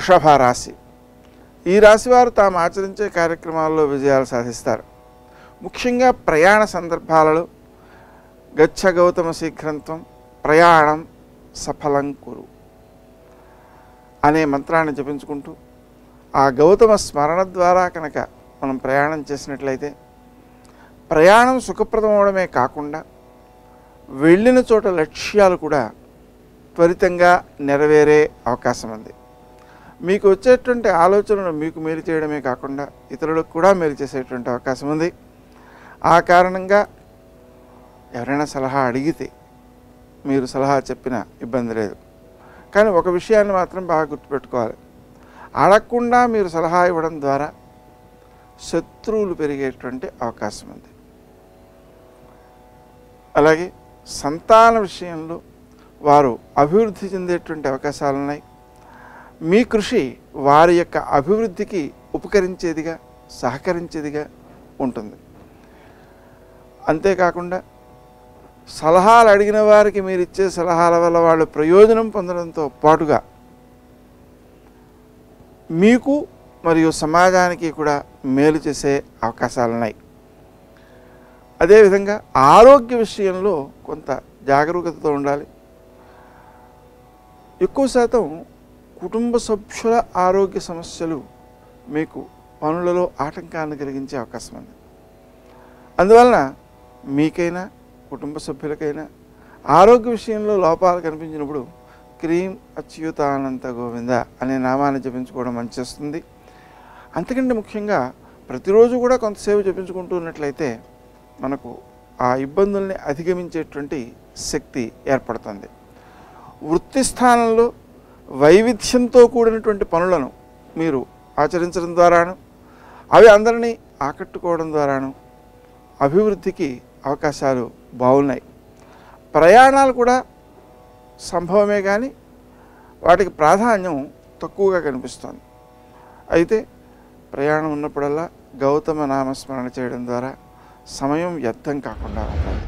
వృషభ రాశి. ఈ రాశి వారు తాము ఆచరించే కార్యక్రమాల్లో విజయాలు సాధిస్తారు. ముఖ్యంగా ప్రయాణ సందర్భాలలో గచ్చ గౌతమ శీఘ్రంత్వం ప్రయాణం సఫలం కురు అనే మంత్రాన్ని జపించుకుంటూ ఆ గౌతమ స్మరణ ద్వారా కనుక మనం ప్రయాణం చేసినట్లయితే ప్రయాణం సుఖప్రదమవడమే కాకుండా వెళ్ళిన చోట లక్ష్యాలు కూడా త్వరితంగా నెరవేరే అవకాశం ఉంది. మీకు వచ్చేటువంటి ఆలోచనలు మీకు మేలు చేయడమే కాకుండా ఇతరులకు కూడా మేలు చేసేటువంటి అవకాశం ఉంది. ఆ కారణంగా ఎవరైనా సలహా అడిగితే మీరు సలహా చెప్పినా ఇబ్బంది లేదు. కానీ ఒక విషయాన్ని మాత్రం బాగా గుర్తుపెట్టుకోవాలి. అడగకుండా మీరు సలహా ఇవ్వడం ద్వారా శత్రువులు పెరిగేటువంటి అవకాశం ఉంది. అలాగే సంతాన విషయంలో వారు అభివృద్ధి చెందేటువంటి అవకాశాలు ఉన్నాయి. మీ కృషి వారి యొక్క అభివృద్ధికి ఉపకరించేదిగా సహకరించేదిగా ఉంటుంది. అంతేకాకుండా సలహాలు అడిగిన వారికి మీరు ఇచ్చే సలహాల వల్ల వాళ్ళు ప్రయోజనం పొందడంతో పాటుగా మీకు మరియు సమాజానికి కూడా మేలు చేసే అవకాశాలు ఉన్నాయి. అదేవిధంగా ఆరోగ్య విషయంలో కొంత జాగరూకతతో ఉండాలి. ఎక్కువ శాతం కుటుంబ సభ్యుల ఆరోగ్య సమస్యలు మీకు పనులలో ఆటంకాన్ని కలిగించే అవకాశం ఉంది. అందువలన మీకైనా కుటుంబ సభ్యులకైనా ఆరోగ్య విషయంలో లోపాలు కనిపించినప్పుడు క్రీం అచ్యుతానంత గోవింద అనే నామాన్ని జపించుకోవడం మంచి చేస్తుంది. అంతకంటే ముఖ్యంగా ప్రతిరోజు కూడా కొంతసేపు జపించుకుంటూ ఉన్నట్లయితే మనకు ఆ ఇబ్బందుల్ని అధిగమించేటువంటి శక్తి ఏర్పడుతుంది. వృత్తి స్థానంలో వైవిధ్యంతో కూడినటువంటి పనులను మీరు ఆచరించడం ద్వారాను అవి అందరినీ ఆకట్టుకోవడం ద్వారాను అభివృద్ధికి అవకాశాలు బాగున్నాయి. ప్రయాణాలు కూడా సంభవమే కానీ వాటికి ప్రాధాన్యం తక్కువగా కనిపిస్తుంది. అయితే ప్రయాణం ఉన్నప్పుడల్లా గౌతమ నామస్మరణ చేయడం ద్వారా సమయం వ్యర్థం కాకుండా ఉంటుంది.